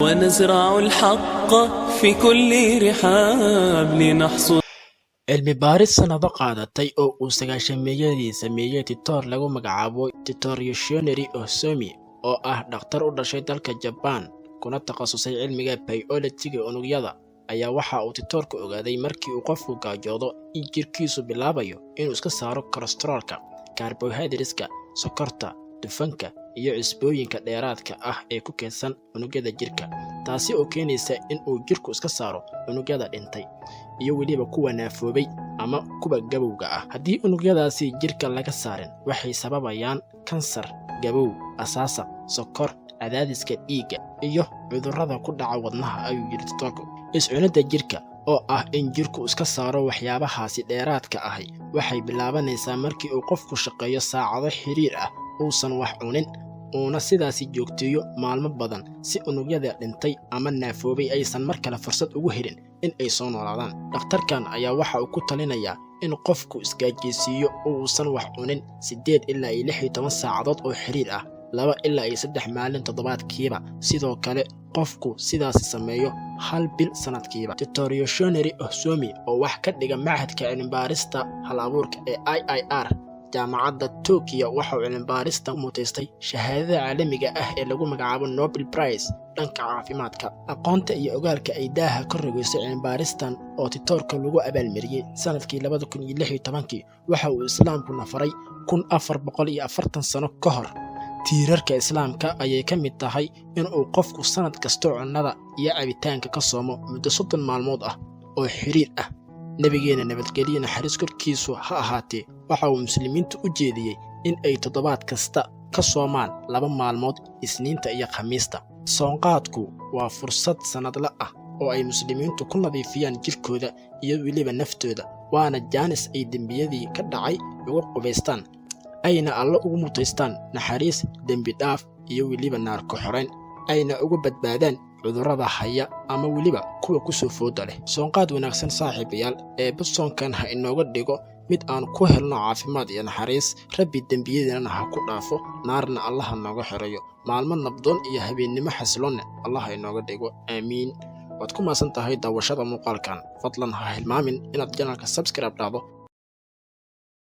ونزرع الحق في كل رحاب لنحصد. cilmi baaris sanado qaadatay oo uu sagaashameeyadii sameeyay titoor lagu magacaabo Titoor Yoshinori Ozomi oo ah dhakhtar u dhashay dalka Japan kuna takhasusay cilmiga biology-ga unugyada ayaa waxa uu titoorka ogaaday markii uu qofku gaajoodo in jirkiisu bilaabayo inuu iska saaro kolestaroolka, carbohydrateska, sokorta, dufanka iyo cusbooyinka dheeraadka ah ee ku keensan unugyada jirka, taasi oo keenaysa in uu jirku iska saaro unugyada dhintay iyo weliba kuwa naafoobay ama kuwa gabowga ah. Haddii unugyadaasi jirka laga saarin, waxay sababayaan kansar, gabow, asaasaq, sokor, cadaadiska dhiigga iyo cudurrada ku dhaca wadnaha, ayuu yiri titoorku. Iscunidda jirka oo ah in jirku iska saaro waxyaabahaasi dheeraadka ahi waxay bilaabanaysaa markii uu qofku shaqeeyo saacado xiriir ah uusan wax cunin, uuna sidaasi joogteeyo maalmo badan si unugyada dhintay ama naafoobay aysan mar kale fursad ugu helin in ay soo noolaadaan. Dhakhtarkan ayaa waxa uu ku talinayaa in qofku isgaajeysiiyo oo uusan wax cunin 8 ilaa 16 saacadood oo xiriir ah, 2 ilaa 3 maalin toddobaadkiiba. Sidoo kale qofku sidaasi sameeyo 1 bil sanadkiiba. Titoor Yoshinori Ozomi oo wax ka dhiga Machadka Cilmi-baarista Hal-abuurka ee IIR jaamacadda Tokyo waxa uu cilmi-baarista mutaystay shahaadada caalamiga ah ee lagu magacaabo Nobel Prize dhanka caafimaadka. Aqoonta iyo ogaalka ay daaha ka rogaysay cilmi-baaristan oo titoorka lagu abaalmariyay sanadkii 2016 waxa uu islaamku nafaray 1440 sano ka hor. tiirarka islaamka ayay ka mid tahay in uu qofku sanad kasta cunnada iyo cabitaanka ka soomo muddo 30 maalmood ah oo xiriir ah. nabigeena nabadgelyo naxariis korkiisu ha ahaatee waxa uu muslimiintu u jeediyay in ay toddobaad kasta ka soomaan 2 maalmood, Isniinta iyo Khamiista. Soonqaadku waa fursad sanadle ah oo ay muslimiintu ku nadiifiyaan jirkooda iyo weliba naftooda, waana jaanis ay dembiyadii ka dhacay uga qubaystaan, ayna alla ugu mutaystaan naxariis, dembi dhaaf iyo weliba naar ku xoreyn, ayna uga badbaadaan cudurrada haya ama weliba kuwa ku soo fooda leh. Soonqaad wanaagsan saaxiibayaal, ee soonkan ha inooga dhigo mid aan ku helno caafimaad iyo naxariis, Rabbi dembiyadeenna ha ku dhaafo, naarna Allah nooga xoreeyo, maalmo nabdoon iyo habeennimo xasiloon Allah inooga dhigo. Aamiin. waad ku maasan tahay daawashada muuqaalkan. Fadlan ha hilmaamin inaad channelka subscribe dhahdo